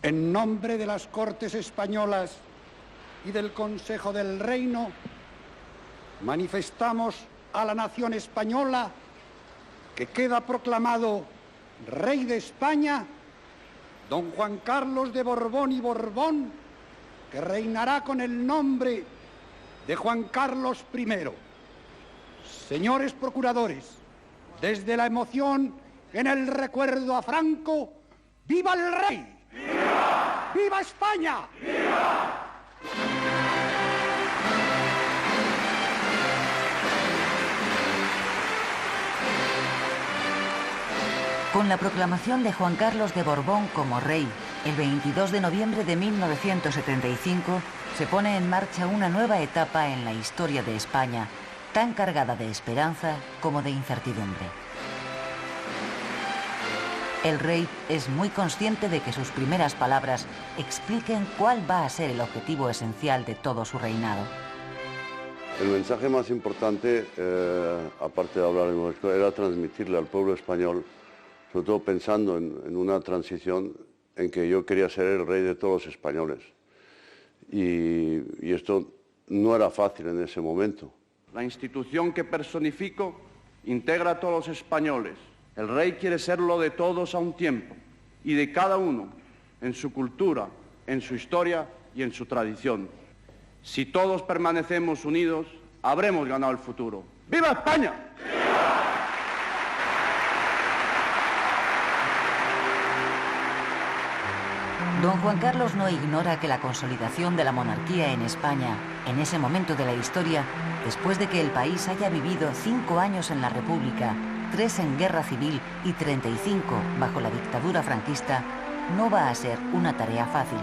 En nombre de las Cortes Españolas y del Consejo del Reino, manifestamos a la nación española que queda proclamado Rey de España, don Juan Carlos de Borbón y Borbón, que reinará con el nombre de Juan Carlos I. Señores procuradores, desde la emoción en el recuerdo a Franco, ¡viva el rey! ¡Viva! ¡Viva España! ¡Viva! Con la proclamación de Juan Carlos de Borbón como rey, el 22 de noviembre de 1975, se pone en marcha una nueva etapa en la historia de España, tan cargada de esperanza como de incertidumbre. El rey es muy consciente de que sus primeras palabras expliquen cuál va a ser el objetivo esencial de todo su reinado. El mensaje más importante, aparte de hablar en nuestro, era transmitirle al pueblo español, sobre todo pensando en una transición en que yo quería ser el rey de todos los españoles. Y esto no era fácil en ese momento. La institución que personifico integra a todos los españoles. El rey quiere serlo de todos a un tiempo, y de cada uno, en su cultura, en su historia y en su tradición. Si todos permanecemos unidos, habremos ganado el futuro. ¡Viva España! ¡Viva! Don Juan Carlos no ignora que la consolidación de la monarquía en España, en ese momento de la historia, después de que el país haya vivido 5 años en la República, 3 en guerra civil y 35 bajo la dictadura franquista, no va a ser una tarea fácil.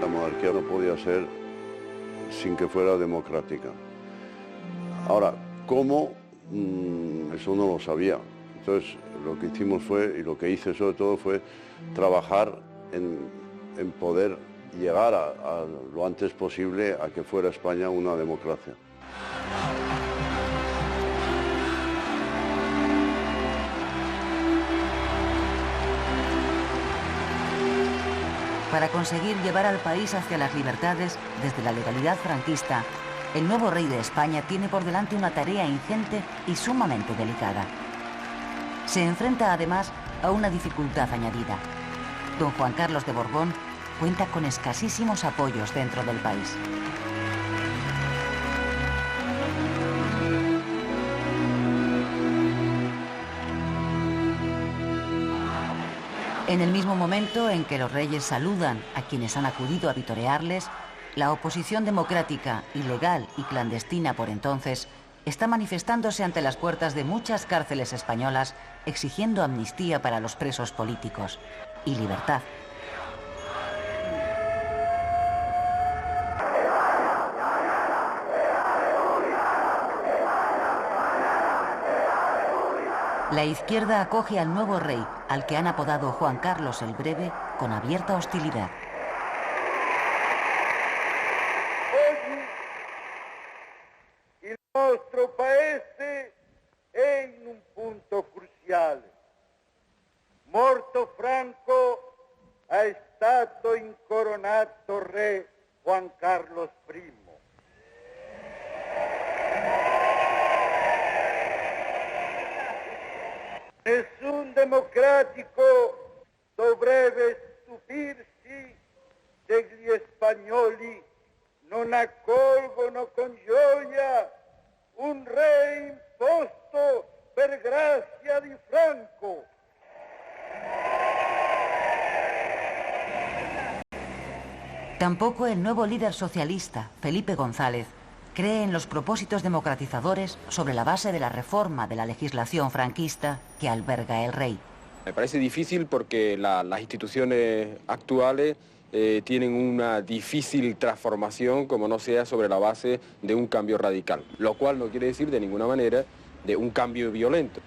La monarquía no podía ser sin que fuera democrática. Ahora, ¿cómo? Eso no lo sabía. Entonces, lo que hicimos fue, y lo que hice sobre todo fue trabajar en poder llegar a lo antes posible a que fuera España una democracia. Para conseguir llevar al país hacia las libertades desde la legalidad franquista, el nuevo rey de España tiene por delante una tarea ingente y sumamente delicada. Se enfrenta además a una dificultad añadida. Don Juan Carlos de Borbón cuenta con escasísimos apoyos dentro del país. En el mismo momento en que los reyes saludan a quienes han acudido a vitorearles, la oposición democrática, ilegal y clandestina por entonces, está manifestándose ante las puertas de muchas cárceles españolas exigiendo amnistía para los presos políticos y libertad. La izquierda acoge al nuevo rey, al que han apodado Juan Carlos el Breve, con abierta hostilidad. Il nostro paese è in un punto cruciale. Morto Franco, è stato incoronato re Juan Carlos I. Nessun democratico dovrebbe stupirsi se gli spagnoli non accolgono con gioia un re imposto per grazia di Franco. Tampoco el nuevo líder socialista, Felipe González, cree en los propósitos democratizadores sobre la base de la reforma de la legislación franquista que alberga el rey. Me parece difícil porque las instituciones actuales tienen una difícil transformación como no sea sobre la base de un cambio radical, lo cual no quiere decir de ninguna manera de un cambio violento.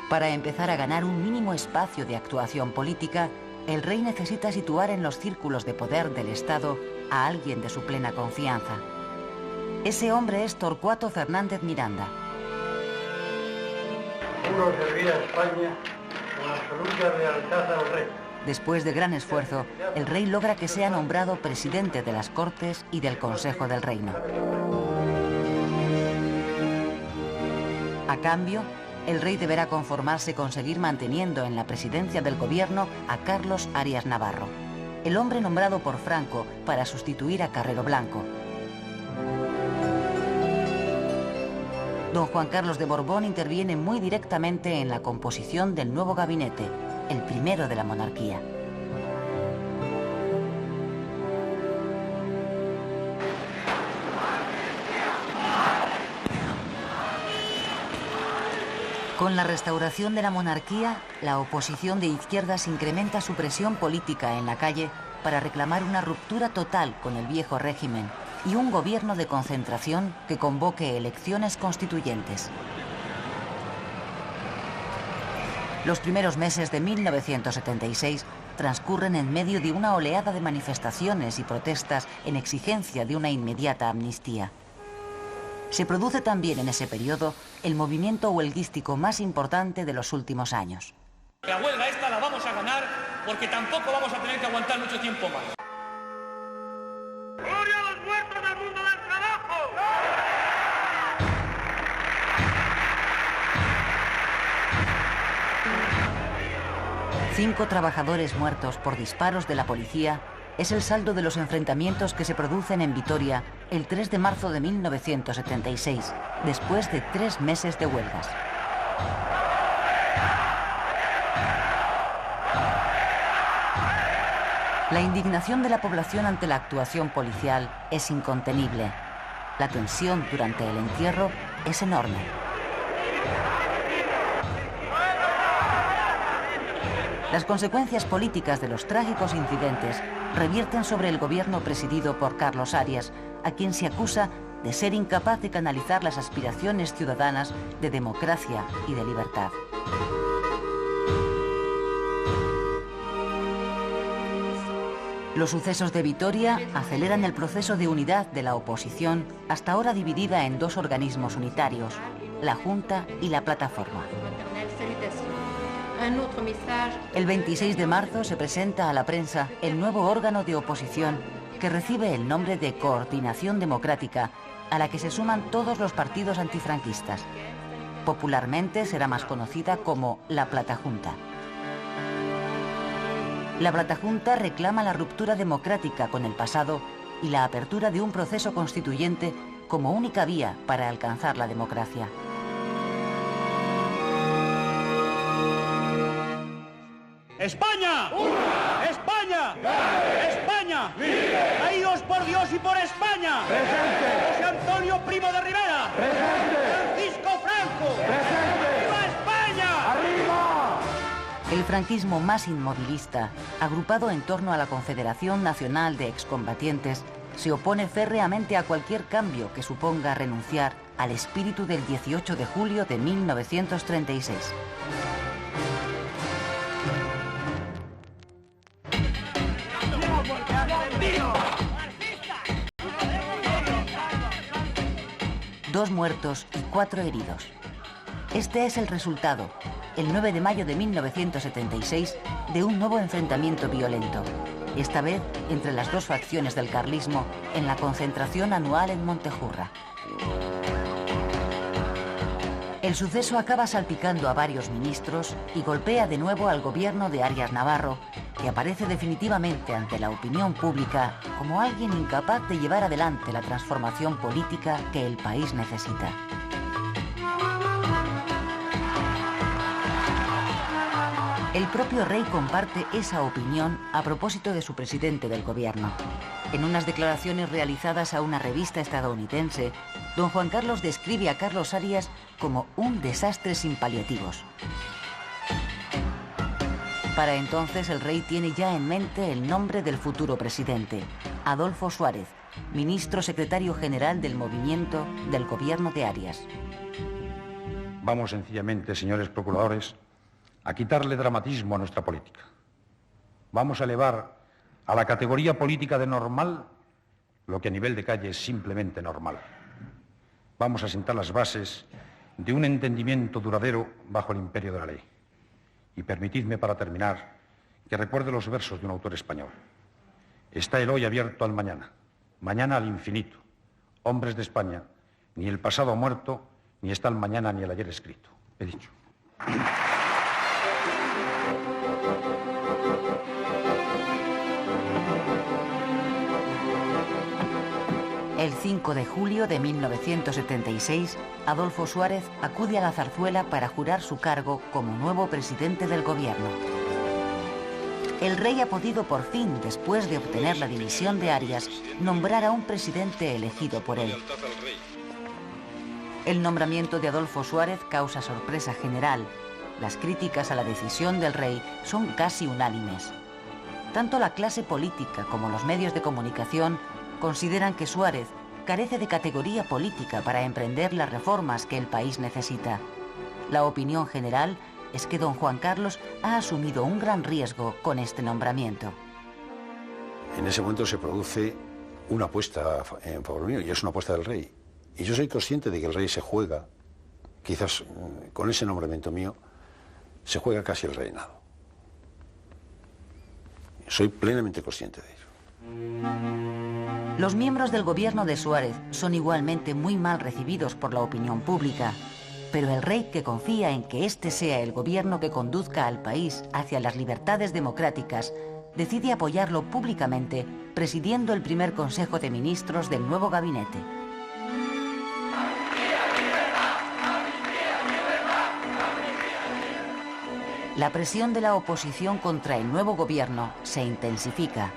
Para empezar a ganar un mínimo espacio de actuación política, el rey necesita situar en los círculos de poder del Estado a alguien de su plena confianza. Ese hombre es Torcuato Fernández Miranda, Juro servir a España con absoluta lealtad al rey. Después de gran esfuerzo, el rey logra que sea nombrado presidente de las Cortes y del Consejo del Reino. A cambio, el rey deberá conformarse con seguir manteniendo en la presidencia del gobierno a Carlos Arias Navarro, el hombre nombrado por Franco para sustituir a Carrero Blanco. Don Juan Carlos de Borbón interviene muy directamente en la composición del nuevo gabinete, el primero de la monarquía. Con la restauración de la monarquía, la oposición de izquierdas incrementa su presión política en la calle para reclamar una ruptura total con el viejo régimen y un gobierno de concentración que convoque elecciones constituyentes. Los primeros meses de 1976 transcurren en medio de una oleada de manifestaciones y protestas en exigencia de una inmediata amnistía. Se produce también en ese periodo el movimiento huelguístico más importante de los últimos años. La huelga esta la vamos a ganar porque tampoco vamos a tener que aguantar mucho tiempo más. ¡Gloria a los muertos del mundo del trabajo! 5 trabajadores muertos por disparos de la policía es el saldo de los enfrentamientos que se producen en Vitoria el 3 de marzo de 1976, después de 3 meses de huelgas. La indignación de la población ante la actuación policial es incontenible. La tensión durante el entierro es enorme. Las consecuencias políticas de los trágicos incidentes revierten sobre el gobierno presidido por Carlos Arias, a quien se acusa de ser incapaz de canalizar las aspiraciones ciudadanas de democracia y de libertad. Los sucesos de Vitoria aceleran el proceso de unidad de la oposición, hasta ahora dividida en 2 organismos unitarios, la Junta y la Plataforma. El 26 de marzo se presenta a la prensa el nuevo órgano de oposición que recibe el nombre de Coordinación Democrática, a la que se suman todos los partidos antifranquistas. Popularmente será más conocida como la Platajunta. La Platajunta reclama la ruptura democrática con el pasado y la apertura de un proceso constituyente como única vía para alcanzar la democracia. ¡España! ¡España! ¡España! ¡Caídos por Dios y por España! ¡Presente! ¡José Antonio Primo de Rivera! ¡Presente! ¡Francisco Franco! ¡Presente! ¡Viva España! ¡Arriba! El franquismo más inmovilista, agrupado en torno a la Confederación Nacional de Excombatientes, se opone férreamente a cualquier cambio que suponga renunciar al espíritu del 18 de julio de 1936. Dos muertos y 4 heridos. Este es el resultado, el 9 de mayo de 1976, de un nuevo enfrentamiento violento, esta vez entre las 2 facciones del carlismo en la concentración anual en Montejurra. El suceso acaba salpicando a varios ministros y golpea de nuevo al gobierno de Arias Navarro, que aparece definitivamente ante la opinión pública como alguien incapaz de llevar adelante la transformación política que el país necesita. El propio rey comparte esa opinión a propósito de su presidente del gobierno. En unas declaraciones realizadas a una revista estadounidense, don Juan Carlos describe a Carlos Arias como un desastre sin paliativos. Para entonces el rey tiene ya en mente el nombre del futuro presidente, Adolfo Suárez, ministro secretario general del movimiento del gobierno de Arias. Vamos sencillamente, señores procuradores, a quitarle dramatismo a nuestra política. Vamos a elevar a la categoría política de normal lo que a nivel de calle es simplemente normal. Vamos a sentar las bases de un entendimiento duradero bajo el imperio de la ley. Y permitidme, para terminar, que recuerde los versos de un autor español. Está el hoy abierto al mañana, mañana al infinito. Hombres de España, ni el pasado ha muerto, ni está el mañana ni el ayer escrito. He dicho. El 5 de julio de 1976, Adolfo Suárez acude a la Zarzuela para jurar su cargo como nuevo presidente del gobierno. El rey ha podido por fin, después de obtener la dimisión de Arias, nombrar a un presidente elegido por él. El nombramiento de Adolfo Suárez causa sorpresa general. Las críticas a la decisión del rey son casi unánimes. Tanto la clase política como los medios de comunicación consideran que Suárez carece de categoría política para emprender las reformas que el país necesita. La opinión general es que don Juan Carlos ha asumido un gran riesgo con este nombramiento. En ese momento se produce una apuesta en favor mío, y es una apuesta del rey. Y yo soy consciente de que el rey se juega, quizás con ese nombramiento mío, se juega casi el reinado. Soy plenamente consciente de ello. Los miembros del gobierno de Suárez son igualmente muy mal recibidos por la opinión pública, pero el rey, que confía en que este sea el gobierno que conduzca al país hacia las libertades democráticas, decide apoyarlo públicamente, presidiendo el primer Consejo de Ministros del nuevo gabinete. La presión de la oposición contra el nuevo gobierno se intensifica.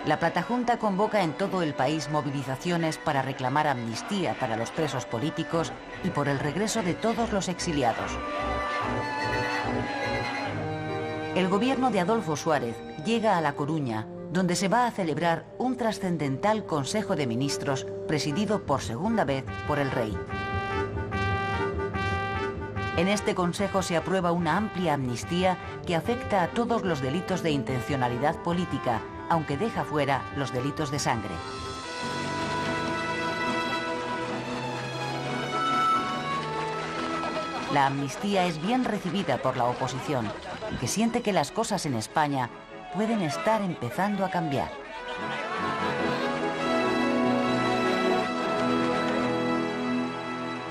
La Platajunta convoca en todo el país movilizaciones para reclamar amnistía para los presos políticos y por el regreso de todos los exiliados. El gobierno de Adolfo Suárez llega a La Coruña, donde se va a celebrar un trascendental Consejo de Ministros presidido por segunda vez por el rey. En este consejo se aprueba una amplia amnistía que afecta a todos los delitos de intencionalidad política, aunque deja fuera los delitos de sangre. La amnistía es bien recibida por la oposición, que siente que las cosas en España pueden estar empezando a cambiar.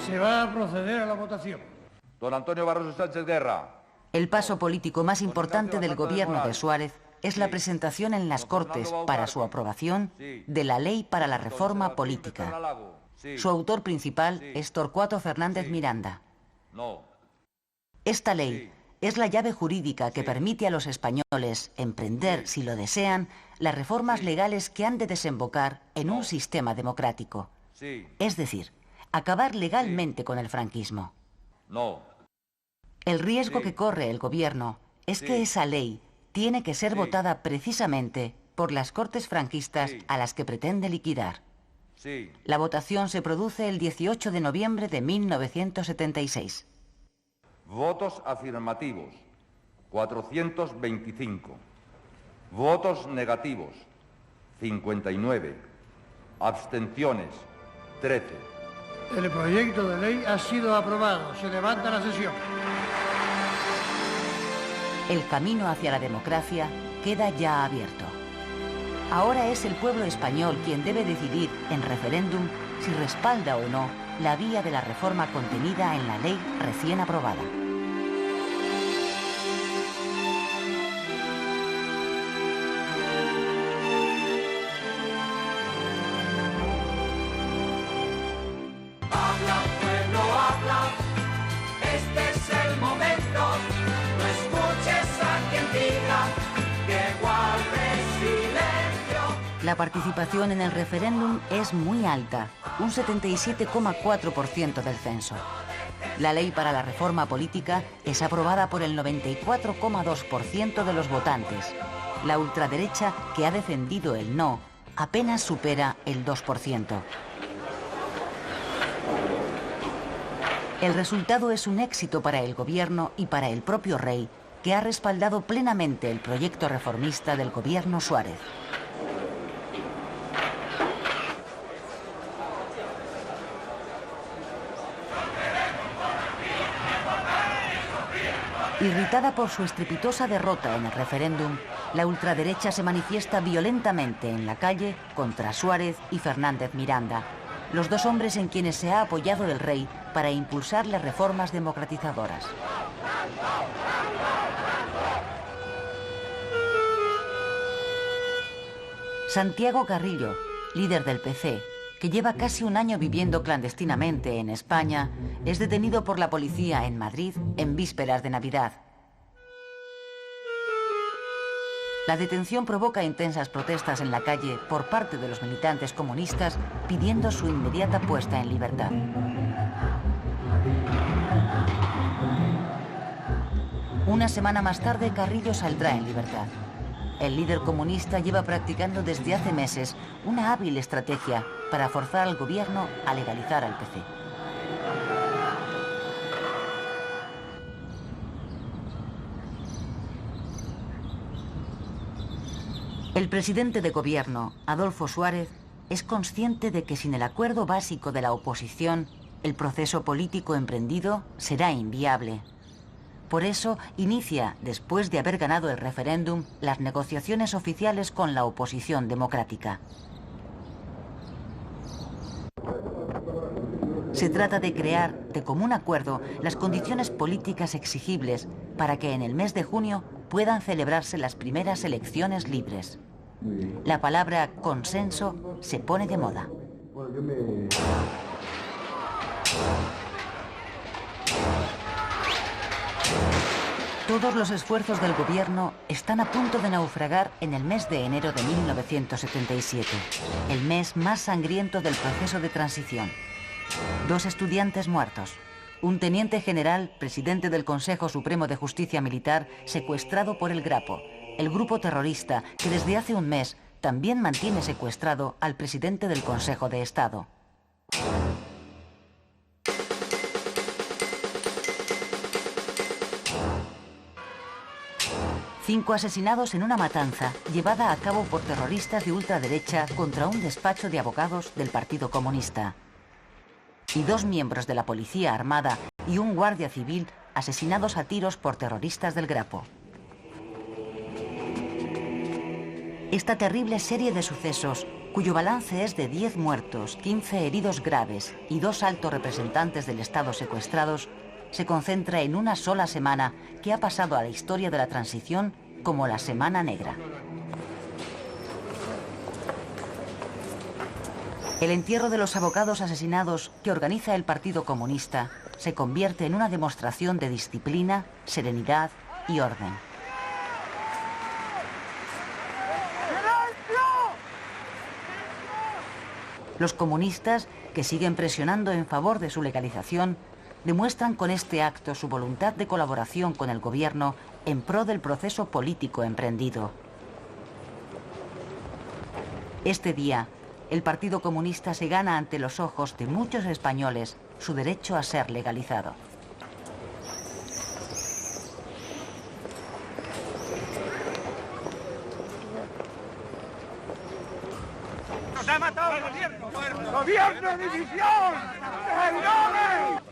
Se va a proceder a la votación. Don Antonio Barroso Sánchez Guerra. El paso político más importante del gobierno de Suárez es la presentación en las Cortes para su aprobación de la Ley para la Reforma Política. Su autor principal es Torcuato Fernández Miranda. Esta ley es la llave jurídica que permite a los españoles emprender, si lo desean, las reformas legales que han de desembocar en un sistema democrático. Es decir, acabar legalmente con el franquismo. El riesgo que corre el gobierno es que esa ley tiene que ser votada precisamente por las Cortes franquistas a las que pretende liquidar. La votación se produce el 18 de noviembre de 1976. Votos afirmativos, 425. Votos negativos, 59. Abstenciones, 13. El proyecto de ley ha sido aprobado. Se levanta la sesión. El camino hacia la democracia queda ya abierto. Ahora es el pueblo español quien debe decidir en referéndum si respalda o no la vía de la reforma contenida en la ley recién aprobada. Habla, pueblo, habla. Este es el momento. No escuches a quien diga que guarde silencio. La participación en el referéndum es muy alta, un 77,4% del censo. La ley para la reforma política es aprobada por el 94,2% de los votantes. La ultraderecha, que ha defendido el no, apenas supera el 2%. El resultado es un éxito para el gobierno y para el propio rey, que ha respaldado plenamente el proyecto reformista del gobierno Suárez. Irritada por su estrepitosa derrota en el referéndum, la ultraderecha se manifiesta violentamente en la calle contra Suárez y Fernández Miranda, los dos hombres en quienes se ha apoyado el rey para impulsar las reformas democratizadoras. Santiago Carrillo, líder del PC, que lleva casi un año viviendo clandestinamente en España, es detenido por la policía en Madrid en vísperas de Navidad. La detención provoca intensas protestas en la calle por parte de los militantes comunistas pidiendo su inmediata puesta en libertad. Una semana más tarde, Carrillo saldrá en libertad. El líder comunista lleva practicando desde hace meses una hábil estrategia para forzar al gobierno a legalizar al PC. El presidente de gobierno, Adolfo Suárez, es consciente de que sin el acuerdo básico de la oposición, el proceso político emprendido será inviable. Por eso inicia, después de haber ganado el referéndum, las negociaciones oficiales con la oposición democrática. Se trata de crear, de común acuerdo, las condiciones políticas exigibles para que en el mes de junio puedan celebrarse las primeras elecciones libres. La palabra consenso se pone de moda. Todos los esfuerzos del gobierno están a punto de naufragar en el mes de enero de 1977, el mes más sangriento del proceso de transición. 2 estudiantes muertos, un teniente general, presidente del Consejo Supremo de Justicia Militar, secuestrado por el Grapo, el grupo terrorista que desde hace un mes también mantiene secuestrado al presidente del Consejo de Estado. Cinco asesinados en una matanza llevada a cabo por terroristas de ultraderecha contra un despacho de abogados del Partido Comunista. Y 2 miembros de la Policía Armada y un guardia civil asesinados a tiros por terroristas del Grapo. Esta terrible serie de sucesos, cuyo balance es de 10 muertos, 15 heridos graves y 2 altos representantes del Estado secuestrados, se concentra en una sola semana que ha pasado a la historia de la transición como la Semana Negra. El entierro de los abogados asesinados que organiza el Partido Comunista se convierte en una demostración de disciplina, serenidad y orden. Los comunistas, que siguen presionando en favor de su legalización, demuestran con este acto su voluntad de colaboración con el gobierno en pro del proceso político emprendido. Este día, el Partido Comunista se gana ante los ojos de muchos españoles su derecho a ser legalizado. ¡Nos ha matado el gobierno! ¡Gobierno de división! ¡Traidores!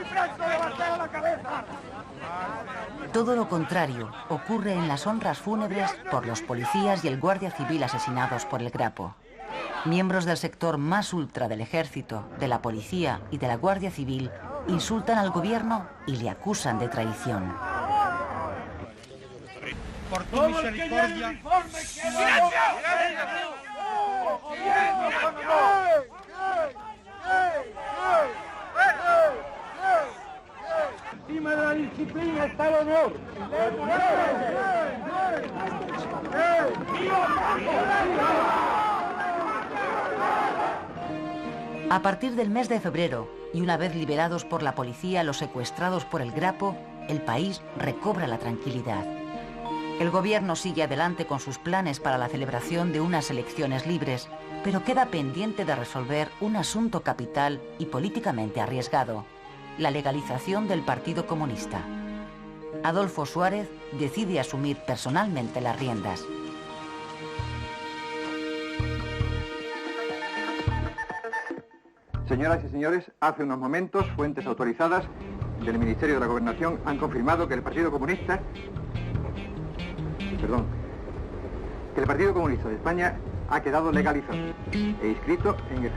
¡Y Franco le bateo la cabeza! Todo lo contrario ocurre en las honras fúnebres por los policías y el guardia civil asesinados por el Grapo. Miembros del sector más ultra del ejército, de la policía y de la guardia civil insultan al gobierno y le acusan de traición. Por tu misericordia. Encima de la disciplina está el honor. A partir del mes de febrero, y una vez liberados por la policía los secuestrados por el Grapo, el país recobra la tranquilidad. El gobierno sigue adelante con sus planes para la celebración de unas elecciones libres, pero queda pendiente de resolver un asunto capital y políticamente arriesgado: la legalización del Partido Comunista. Adolfo Suárez decide asumir personalmente las riendas. Señoras y señores, hace unos momentos, fuentes autorizadas del Ministerio de la Gobernación han confirmado que el Partido Comunista... que el Partido Comunista de España ha quedado legalizado e inscrito en el...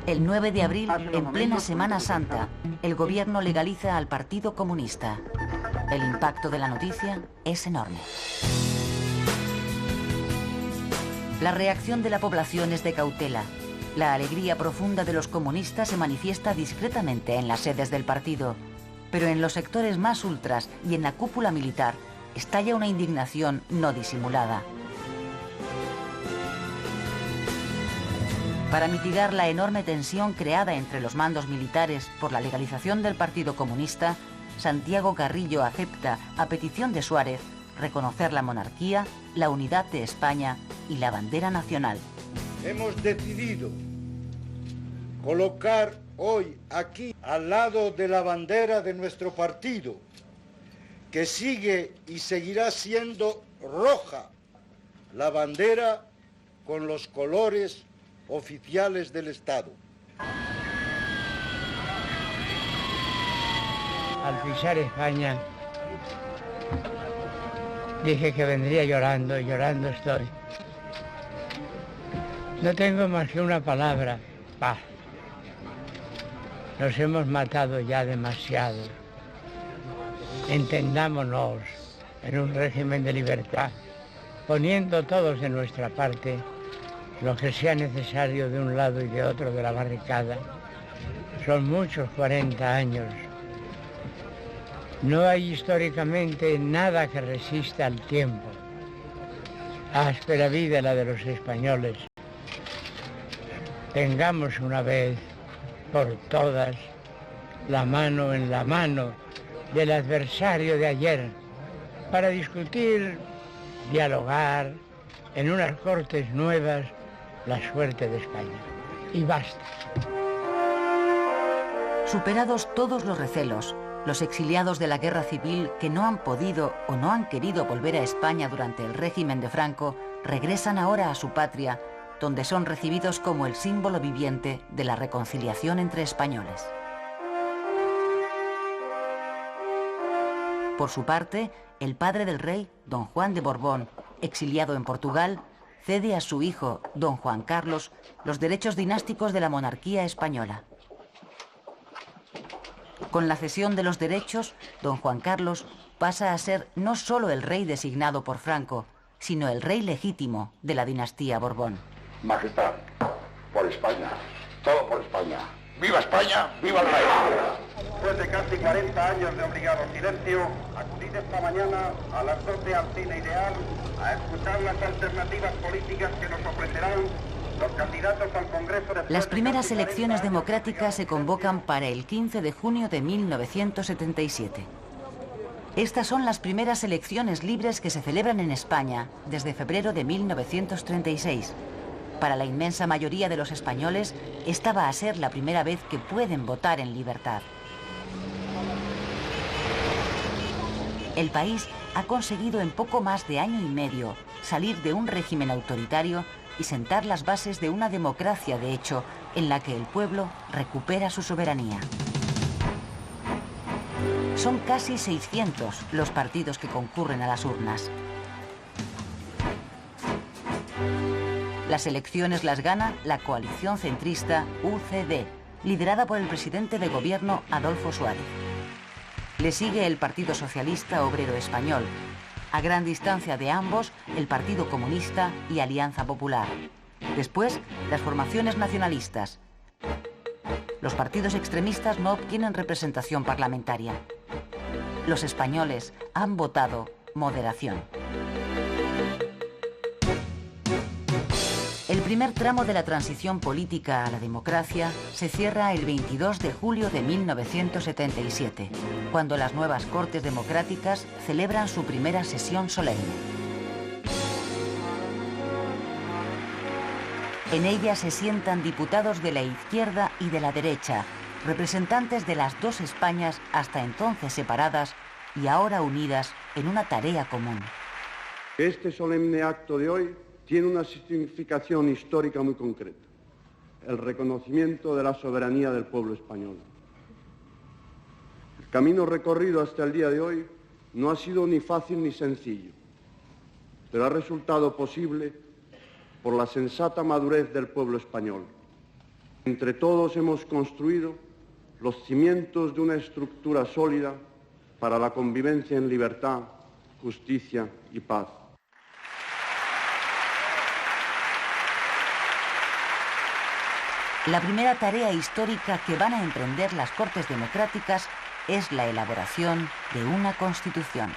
El 9 de abril, en plena Semana Santa, el gobierno legaliza al Partido Comunista. El impacto de la noticia es enorme. La reacción de la población es de cautela. La alegría profunda de los comunistas se manifiesta discretamente en las sedes del partido, pero en los sectores más ultras y en la cúpula militar estalla una indignación no disimulada. Para mitigar la enorme tensión creada entre los mandos militares por la legalización del Partido Comunista, Santiago Carrillo acepta, a petición de Suárez, reconocer la monarquía, la unidad de España y la bandera nacional. Hemos decidido colocar hoy aquí, al lado de la bandera de nuestro partido, que sigue y seguirá siendo roja, la bandera con los colores oficiales del Estado. Al pisar España, dije que vendría llorando, y llorando estoy. No tengo más que una palabra: paz. Nos hemos matado ya demasiado. Entendámonos en un régimen de libertad, poniendo todos de nuestra parte lo que sea necesario de un lado y de otro de la barricada. Son muchos 40 años. No hay históricamente nada que resista al tiempo. Áspera vida la de los españoles. Tengamos una vez por todas la mano en la mano del adversario de ayer para discutir, dialogar en unas Cortes nuevas la suerte de España. Y basta. Superados todos los recelos, los exiliados de la guerra civil que no han podido o no han querido volver a España durante el régimen de Franco, regresan ahora a su patria, donde son recibidos como el símbolo viviente de la reconciliación entre españoles. Por su parte, el padre del rey, don Juan de Borbón, exiliado en Portugal, cede a su hijo, don Juan Carlos, los derechos dinásticos de la monarquía española. Con la cesión de los derechos, don Juan Carlos pasa a ser no solo el rey designado por Franco, sino el rey legítimo de la dinastía Borbón. Majestad, por España, todo por España. ¡Viva España! ¡Viva el rey! Después de casi 40 años de obligado silencio, acudid esta mañana a las 12 al Cine Ideal a escuchar las alternativas políticas que nos ofrecerán los candidatos al Congreso de... Las primeras elecciones democráticas se convocan para el 15 de junio de 1977. Estas son las primeras elecciones libres que se celebran en España desde febrero de 1936. Para la inmensa mayoría de los españoles, esta va a ser la primera vez que pueden votar en libertad. El país ha conseguido en poco más de año y medio salir de un régimen autoritario y sentar las bases de una democracia de hecho en la que el pueblo recupera su soberanía. Son casi 600 los partidos que concurren a las urnas. Las elecciones las gana la coalición centrista UCD, liderada por el presidente de gobierno Adolfo Suárez. Le sigue el Partido Socialista Obrero Español. A gran distancia de ambos, el Partido Comunista y Alianza Popular. Después, las formaciones nacionalistas. Los partidos extremistas no obtienen representación parlamentaria. Los españoles han votado moderación. El primer tramo de la transición política a la democracia se cierra el 22 de julio de 1977, cuando las nuevas Cortes Democráticas celebran su primera sesión solemne. En ella se sientan diputados de la izquierda y de la derecha, representantes de las dos Españas hasta entonces separadas y ahora unidas en una tarea común. Este solemne acto de hoy tiene una significación histórica muy concreta: el reconocimiento de la soberanía del pueblo español. camino recorrido hasta el día de hoy no ha sido ni fácil ni sencillo, pero ha resultado posible por la sensata madurez del pueblo español. Entre todos hemos construido los cimientos de una estructura sólida para la convivencia en libertad, justicia y paz. La primera tarea histórica que van a emprender las Cortes Democráticas es la elaboración de una Constitución.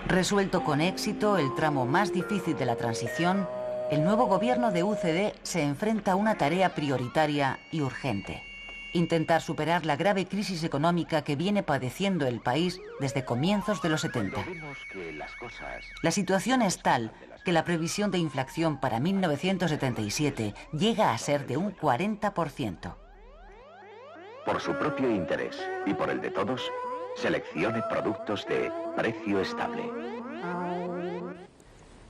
Resuelto con éxito el tramo más difícil de la transición, el nuevo gobierno de UCD se enfrenta a una tarea prioritaria y urgente: intentar superar la grave crisis económica que viene padeciendo el país desde comienzos de los 70. La situación es tal que la previsión de inflación para 1977 llega a ser de un 40%. Por su propio interés y por el de todos, seleccione productos de precio estable.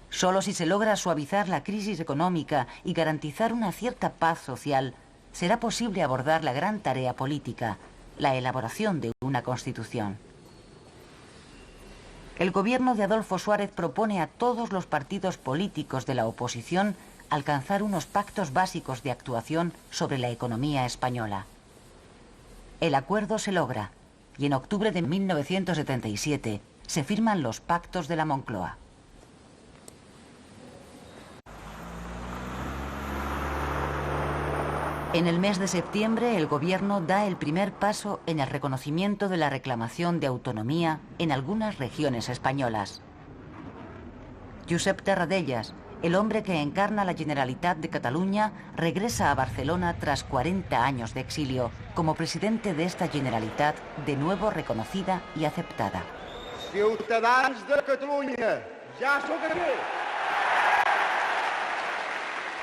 Solo si se logra suavizar la crisis económica y garantizar una cierta paz social, será posible abordar la gran tarea política, la elaboración de una Constitución. El gobierno de Adolfo Suárez propone a todos los partidos políticos de la oposición alcanzar unos pactos básicos de actuación sobre la economía española. El acuerdo se logra y en octubre de 1977 se firman los Pactos de la Moncloa. En el mes de septiembre, el gobierno da el primer paso en el reconocimiento de la reclamación de autonomía en algunas regiones españolas. Josep Terradellas, el hombre que encarna la Generalitat de Cataluña, regresa a Barcelona tras 40 años de exilio, como presidente de esta Generalitat de nuevo reconocida y aceptada. Ciutadans de Catalunya, ja sóc aquí.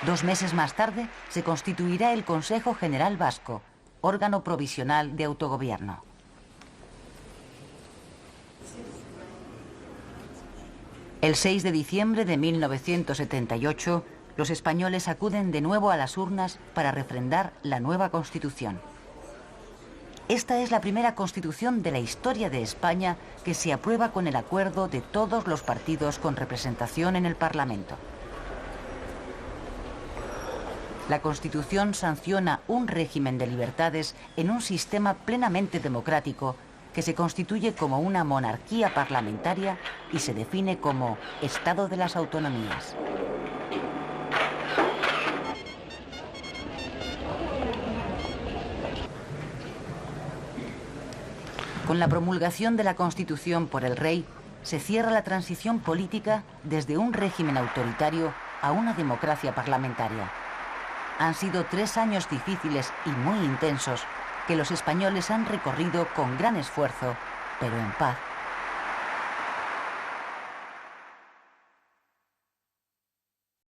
2 meses más tarde se constituirá el Consejo General Vasco, órgano provisional de autogobierno. El 6 de diciembre de 1978, los españoles acuden de nuevo a las urnas para refrendar la nueva Constitución. Esta es la primera Constitución de la historia de España que se aprueba con el acuerdo de todos los partidos con representación en el Parlamento. La Constitución sanciona un régimen de libertades en un sistema plenamente democrático que se constituye como una monarquía parlamentaria y se define como Estado de las Autonomías. Con la promulgación de la Constitución por el rey, se cierra la transición política desde un régimen autoritario a una democracia parlamentaria. Han sido 3 años difíciles y muy intensos que los españoles han recorrido con gran esfuerzo, pero en paz